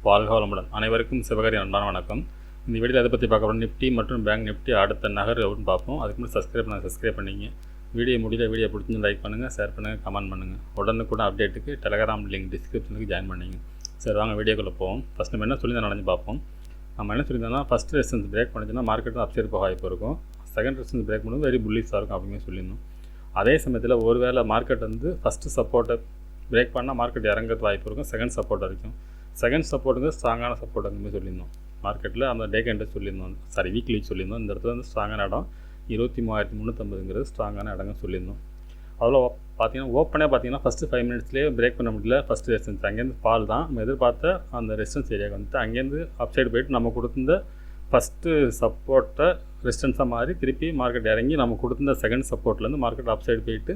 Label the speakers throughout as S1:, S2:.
S1: வாழ்க வளமுடன். அனைவருக்கும் சிவகாரி அன்பான வணக்கம். இந்த வீடியோவில் எதை பற்றி பார்க்க போகிறோம், நிஃப்டி மற்றும் பேங்க் நிஃப்டி அடுத்த நகர் அப்படின்னு பார்ப்போம். அதுக்கு முன்னாடி சப்ஸ்கிரைப் பண்ணிங்க. வீடியோ பிடிச்சி லைக் பண்ணுங்கள், ஷேர் பண்ணுங்கள், கமெண்ட் பண்ணுங்கள். உடனுக்குடன் அப்டேட்டுக்கு டெலகிராம் லிங்க் டிஸ்கிரிப்ஷனுக்கு ஜாயின் பண்ணிங்க. சரி, வாங்க வீடியோக்குள்ளே போவோம். ஃபஸ்ட் நம்ம என்ன சொல்லி நடந்து பார்ப்போம். நம்ம என்ன சொல்லியிருந்தோம்னா, ஃபஸ்ட் ரெசிஸ்டன்ஸ் பிரேக் பண்ணிச்சுன்னா மார்க்கெட் அப்சைட் போக வாய்ப்பு இருக்கும். செகண்ட் ரெசிஸ்டன்ஸ் பிரேக் பண்ணும்போது வெரி புல்லிஷாக இருக்கும் அப்படின்னு சொல்லியிருந்தோம். அதே சமயத்தில் ஒருவேளை மார்க்கெட் ஃபஸ்ட்டு சப்போர்ட்டை பிரேக் பண்ணால் மார்க்கெட் இறங்கிறது வாய்ப்பு இருக்கும். செகண்ட் சப்போர்ட் வரைக்கும் செகண்ட் சப்போர்ட்டுங்க ஸ்ட்ராங்கான சப்போர்ட் அந்த சொல்லியிருந்தோம். மார்க்கெட்டில் அந்த டே கேண்டில் சொல்லியிருந்தோம், வீக்லி சொல்லியிருந்தோம். இந்த இடத்துல ஸ்ட்ராங்கான இடம் 23,350 ஸ்ட்ராங்கான இடங்க சொல்லியிருந்தோம். அதில் பார்த்தீங்கன்னா ஓப்பனே பார்த்தீங்கன்னா ஃபஸ்ட்டு 5 மினிட்ஸ்லேயே பிரேக் பண்ண முடியல. ஃபஸ்ட்டு ரெசிஸ்டன்ஸ் அங்கேருந்து ஃபால் தான். நம்ம எதிர்பார்த்த அந்த ரெசிஸ்டன்ஸ் ஏரியாவுக்கு வந்துட்டு அங்கேருந்து அப்சைடு போயிட்டு நம்ம கொடுத்துருந்த ஃபஸ்ட்டு சப்போர்ட்டை ரெசிஸ்டன்ஸாக மாறி திருப்பி மார்க்கெட் இறங்கி நம்ம கொடுத்துருந்த செகண்ட் சப்போர்ட்லேருந்து மார்க்கெட் அப்சைடு போயிட்டு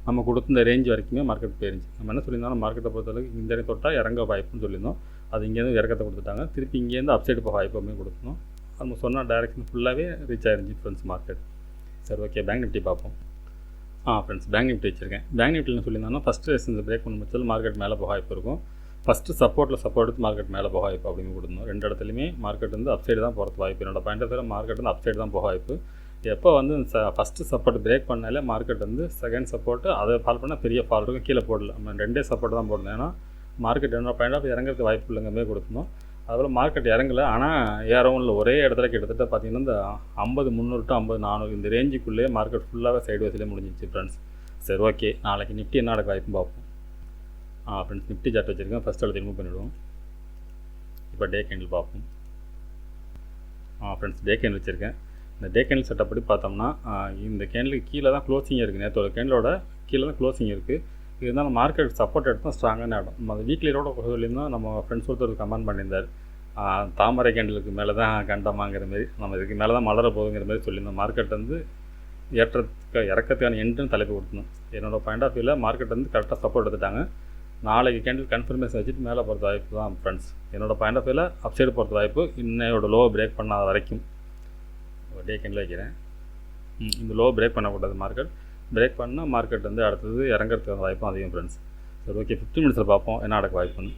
S1: நம்ம கொடுத்த ரேஞ்ச் வரைக்குமே மார்க்கெட் போயிருந்துச்சு. நம்ம என்ன சொல்லியிருந்தோம், மார்க்கெட்டை பொறுத்தளவுக்கு இந்த இடம் தொட்டால் இறங்க வாய்ப்புன்னு சொல்லியிருந்தோம். அது இங்கேருந்து இறக்கத்தை கொடுத்துட்டாங்க. திருப்பி இங்கேருந்து அப்சைடு போக வாய்ப்புமே கொடுத்தோம். நம்ம சொன்ன டைரெக்ஷன் ஃபுல்லாகவே ரீச் ஆயிருந்துச்சு ஃப்ரெண்ட்ஸ் மார்க்கெட். சரி, ஓகே, பேங்க் நிஃப்டி பார்ப்போம். ஃப்ரெண்ட்ஸ், பேங்க் நிஃப்டி வச்சுருக்கேன். பேங்க் நிஃப்டியில் சொல்லியிருந்தோம்னா ஃபஸ்ட்டு ரெசிஸ்டன்ஸ் பிரேக் பண்ண முடிச்சது மார்க்கெட் மேலே போக வாய்ப்பு இருக்கும். ஃபஸ்ட்டு சப்போர்ட் எடுத்து மார்க்கெட் மேலே போக வாய்ப்பு அப்படின்னு கொடுத்தோம். ரெண்டு இடத்துலையுமே மார்க்கெட் அப்சைடு தான் போகிறது வாய்ப்பு. என்னோட point of view market upside தான் போக வாய்ப்பு. எப்போ ஃபஸ்ட்டு சப்போர்ட் பிரேக் பண்ணாலே மார்க்கெட் செகண்ட் சப்போர்ட்டு அதை ஃபால் பண்ணால் பெரிய ஃபால் இருக்கும். கீழே போடல, நம்ம ரெண்டே சப்போர்ட் தான் போடணும். ஏன்னா மார்க்கெட் என்னோட பாயிண்ட் ஆஃப் இறங்கிறது வாய்ப்பு இல்லைங்கமே கொடுத்தோம். அதுபோல் மார்க்கெட் இறங்கலை, ஆனால் ஏறவும் இல்லை. ஒரே இடத்துல கிட்டத்தட்ட பார்த்தீங்கன்னா இந்த 50,300 to 50,400 இந்த ரேஞ்சுக்குள்ளேயே மார்க்கெட் ஃபுல்லாகவே சைடு வயசிலே முடிஞ்சிச்சு ஃப்ரெண்ட்ஸ். சரி, ஓகே, நாளைக்கு நிஃப்டி என்ன நடக்க வாய்ப்புன்னு பார்ப்போம். ஃப்ரெண்ட்ஸ், நிஃப்டி சார்ட் வச்சுருக்கேன். ஃபஸ்ட் எடுத்து ரிமூவ் பண்ணிவிடுவோம். இப்போ டே கேண்டில் பார்ப்போம். ஃப்ரெண்ட்ஸ், டே கேண்டில் வச்சுருக்கேன். இந்த டே கேண்டில் செட்டப் படி பார்த்தோம்னா இந்த கேண்டிலுக்கு கீழே தான் க்ளோசிங் இருக்குது. நேற்றோட கேண்டிலோட கீழே தான் க்ளோசிங் இருக்குது. இருந்தாலும் மார்க்கெட் சப்போர்ட் எடுத்தால் ஸ்ட்ராங்கான இடம். நம்ம வீக்லியோட சொல்லியிருந்தோம். நம்ம ஃப்ரெண்ட்ஸ் ஒருத்தர் கமெண்ட் பண்ணியிருந்தார், தாமரை கேண்டிலுக்கு மேலே தான் கண்டமாங்கிற மாரி, நம்ம இதுக்கு மேலே தான் மலர போகுங்கிற மாதிரி சொல்லியிருந்தோம். மார்க்கெட் இறக்கத்துக்கான எண்டுன்னு தலைப்பு கொடுத்தணும். என்னோடய பாயிண்ட் ஆஃப் வியூவில் மார்க்கெட் கரெக்டாக சப்போர்ட் எடுத்துட்டாங்க. நாளைக்கு கேண்டில் கன்ஃபர்மேஷன் வச்சுட்டு மேலே போகிறது வாய்ப்பு தான் ஃப்ரெண்ட்ஸ். என்னோடய பாயிண்ட் ஆஃப் வியூவில் அப்சைடு போகிறது வாய்ப்பு இன்னையோட லோ பிரேக் பண்ணாத வரைக்கும். டே கேண்டில் வைக்கிறேன். இந்த லோ பிரேக் பண்ணக்கூடாது. மார்க்கெட் பிரேக் பண்ணால் மார்க்கெட் அடுத்தது இறங்கிறதுக்கு வாய்ப்பும் அதிகம் ஃப்ரெண்ட்ஸ். சரி, ஓகே, 15 மினிட்ஸில் பார்ப்போம் என்ன நடக்க வாய்ப்புன்னு.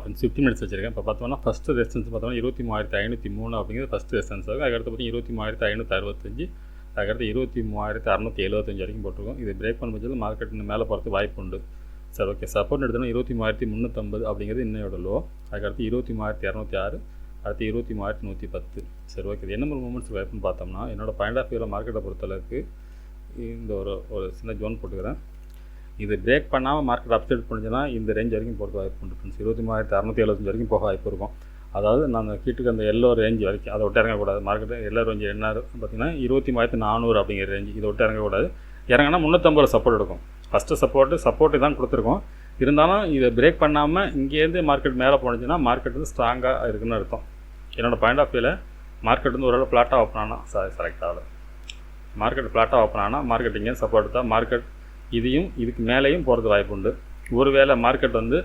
S1: ஃப்ரெண்ட்ஸ், 15 மினிட்ஸ் வச்சுருக்கேன். இப்போ பார்த்தோம்னா ஃபஸ்ட்டு ரெசிஸ்டன்ஸ் பார்த்தோம்னா 23,503 அப்படிங்கிறது ஃபஸ்ட்டு ரெசிஸ்டன்ஸ் ஆகும். அதுக்கடுத்து பார்த்தீங்கன்னா 23,565, அதுக்கடுத்து 23,675 வரைக்கும் போட்டிருக்கோம். இது பிரேக் பண்ணும்போது மார்க்கெட் இன்னும் மேலே போகிறதுக்கு வாய்ப்பு உண்டு. சரி, ஓகே, சப்போர்ட் எடுத்தோம்னா 23,350 அப்படிங்கிறது இன்னையோட லோ. அதுக்கடுத்து 23,206, அடுத்து 23,110. சரி, ஓகே, இது என்ன மாதிரி மூமெண்ட்ஸ் வாய்ப்புன்னு பார்த்தோம்னா, என்னோடய பாயிண்ட் ஆஃப் வியூவில் மார்க்கெட்டை பொறுத்தளவுக்கு இந்த ஒரு சின்ன ஜோன் போட்டுக்கிறேன். இது பிரேக் பண்ணாமல் மார்க்கெட் அப்சைட் பண்ணிச்சுன்னா இந்த ரேஞ்ச் வரைக்கும் போகிறது வாய்ப்பு உண்டு ஃப்ரெண்ட்ஸ். 23,675 வரைக்கும் போக வாய்ப்பு இருக்கும். அதாவது நான் கீட்டுக்கு அந்த எல்லோ ரேஞ்ச் வரைக்கும் அதை விட்டு இறங்கக்கூடாது. மார்க்கெட்டு எல்லோ ரேஞ்ச் என்ன பார்த்தீங்கன்னா 23,400 அப்படிங்கிற ரேஞ்சு, இதை விட்டு இறங்கக்கூடாது. இறங்கினா 350 சப்போர்ட் எடுக்கும். ஃபஸ்ட்டு சப்போர்ட்டு தான் கொடுத்துருக்கோம். இருந்தாலும் இதை பிரேக் பண்ணாமல் இங்கேருந்து மார்க்கெட் மேலே போனுச்சுன்னா மார்க்கெட் ஸ்ட்ராங்காக இருக்குன்னு அர்த்தம். என்னோடய பாயிண்ட் ஆஃப் வியூவில் மார்க்கெட் ஓரளவு ஃப்ளாட்டாக ஓப்பன் ஆனால் செலக்ட் ஆகலை. மார்க்கெட் ஃப்ளாட்டாக ஓப்பன் ஆனால் மார்க்கெட் இங்கே சப்போர்ட் தான். மார்க்கெட் இதையும் இதுக்கு மேலேயும் போகிறது வாய்ப்பு உண்டு. ஒருவேளை மார்க்கெட் இந்த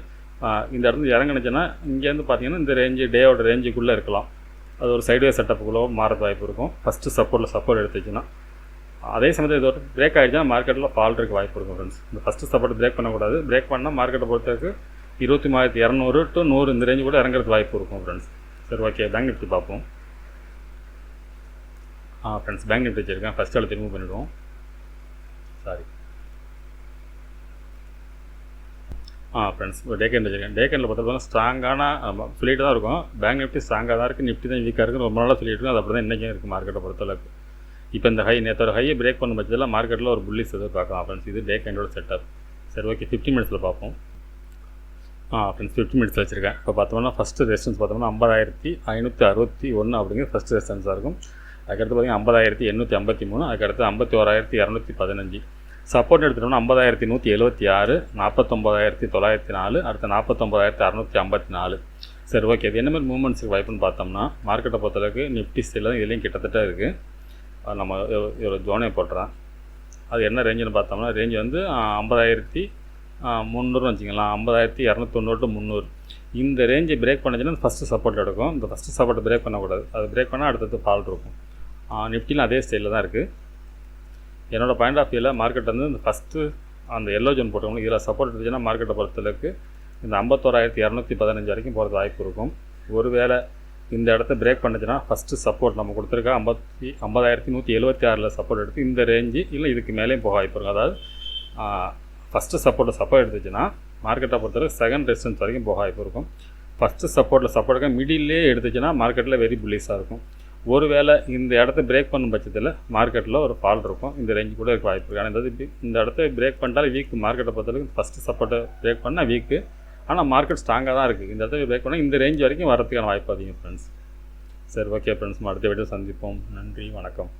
S1: இடத்துல இறங்குனுச்சுன்னா இங்கேருந்து பார்த்தீங்கன்னா இந்த ரேஞ்சு டேவோட ரேஞ்சுக்குள்ளே இருக்கலாம். அது ஒரு சைட்வே செட்டப்புக்குள்ளே மாறது வாய்ப்பு இருக்கும். ஃபஸ்ட்டு சப்போர்ட் எடுத்துச்சுன்னா. அதே சமயத்தில் இதோட பிரேக் ஆகிடுச்சுன்னா மார்க்கெட்டில் ஃபால் இருக்க வாய்ப்பு இருக்கும் ஃப்ரெண்ட்ஸ். இந்த ஃபஸ்ட்டு சப்போர்ட் பிரேக் பண்ணக்கூடாது. பிரேக் பண்ணால் மார்க்கெட்டை பொறுத்தவரைக்கும் 23,200 to 100 இந்த ரேஞ்சு கூட இறங்குறது வாய்ப்பு இருக்கும் ஃப்ரெண்ட்ஸ். சரி, ஓகே, பேங்க் நிஃப்டி பார்ப்போம். ஃப்ரெண்ட்ஸ், பேங்க் நிஃப்டி வச்சுருக்கேன். ஃபஸ்ட் எடுத்து ரிமூவ் பண்ணிவிடுவோம். ஃப்ரெண்ட்ஸ், டே கேண்டில் வச்சுருக்கேன். டே கேண்டில் பொறுத்தவரைக்கும் ஸ்ட்ராங்கான சொல்லிட்டு தான் இருக்கும். பேங்க் நிஃப்டி ஸ்ட்ராங்காக தான் இருக்குது, நிஃப்டி தான் வீக்காக இருக்குது. ரொம்ப நாளாக சொல்லிட்டு இருக்கும். அது அப்படி தான் இன்றைக்கும் இருக்குது மார்க்கெட்டை பொறுத்தளவுக்கு. இப்போ இந்த நேற்றோட ஹையை பிரேக் பண்ண பட்சத்தில் மார்க்கெட்டில் ஒரு புல்லிஸ் பார்க்கலாம் ஃப்ரெண்ட்ஸ். இது டே கேண்டோட செட்டப். சரி, ஓகே, 15 மினிட்ஸில் பார்ப்போம். ஃப்ரெண்ட்ஸ், 15 மினிட்ஸில் வச்சுருக்கேன். இப்போ பார்த்தோம்னா ஃபஸ்ட்டு ரெசிஸ்டன்ஸ் பார்த்தோம்னா 50,561 அப்படிங்கிறது ஃபஸ்ட்டு ரெசிஸ்டன்ஸாக இருக்கும். அதுக்கடுத்து பார்த்தீங்கன்னா 50,853, அதுக்கடுத்து 51,215. சப்போர்ட் எடுத்துட்டோம்னா 50,176, 49,904, அடுத்து 49,654. சரி, ஓகே, இது என்ன மாதிரி மூவ்மெண்ட்ஸுக்கு வாய்ப்புன்னு பார்த்தோம்னா மார்க்கெட்டை பொறுத்தளவுக்கு நிஃப்டி ஸ்டில் இதுலேயும் கிட்டத்தட்ட இருக்குது. நம்ம ஒரு ஜோனே போட்டுறேன். அது என்ன ரேஞ்சுன்னு பார்த்தோம்னா ரேஞ்சு வந்து 50,300 வச்சுக்கலாம். 50,290 to 300 இந்த ரேஞ்சை பிரேக் பண்ணிச்சுன்னா ஃபஸ்ட்டு சப்போர்ட் எடுக்கும். இந்த ஃபஸ்ட்டு சப்போர்ட்டை பிரேக் பண்ணக்கூடாது. அது பிரேக் பண்ணால் அடுத்தது ஃபால் இருக்கும். நிஃப்டியில் அதே ஸ்டைலில் தான் இருக்குது. என்னோடய பாயிண்ட் ஆஃப் வியூவில் மார்க்கெட் வந்து இந்த ஃபஸ்ட்டு அந்த எல்லோ ஜோன் போட்டவங்களுக்கு இதில் சப்போர்ட் இருந்துச்சுன்னா மார்க்கெட்டை பொறுத்தளவுக்கு இந்த 51,215 வரைக்கும் போகிறது வாய்ப்பு இருக்கும். ஒருவேளை இந்த இடத்த பிரேக் பண்ணுச்சுன்னா ஃபஸ்ட்டு சப்போர்ட் நம்ம கொடுத்துருக்கா 50,176 சப்போர்ட் எடுத்து இந்த ரேஞ்சு இல்லை இதுக்கு மேலேயும் போக வாய்ப்பு இருக்கும். அதாவது ஃபஸ்ட்டு சப்போர்ட் எடுத்துச்சுன்னா மார்க்கெட்டை பொறுத்தவரைக்கும் செகண்ட் ரெசிஸ்டன்ஸ் வரைக்கும் போக வாய்ப்பு இருக்கும். ஃபஸ்ட்டு சப்போர்ட்டுக்கு மிடில்லே எடுத்துச்சுன்னா மார்க்கெட்டில் வெரி புல்லிஷாக இருக்கும். ஒருவேளை இந்த இடத்த பிரேக் பண்ணும் பட்சத்தில் மார்க்கெட்டில் ஒரு ஃபால் இருக்கும். இந்த ரேஞ்சு கூட இருக்க வாய்ப்பு இருக்குது. ஆனால் இந்த இடத்த பிரேக் பண்ணிட்டாலே வீக். மார்க்கெட்டை பொறுத்தவரைக்கும் ஃபஸ்ட்டு சப்போர்ட்டை பிரேக் பண்ணால் வீக்கு. ஆனால் மார்க்கெட் ஸ்ட்ராங்காக தான் இருக்குது. இந்த இடத்துல பிரேக் பண்ணால் இந்த ரேஞ்ச் வரைக்கும் வரதுக்கான வாய்ப்பு அதிகம் ஃப்ரெண்ட்ஸ். சரி, ஓகே ஃப்ரெண்ட்ஸ், அடுத்த வீடியோ சந்திப்போம். நன்றி, வணக்கம்.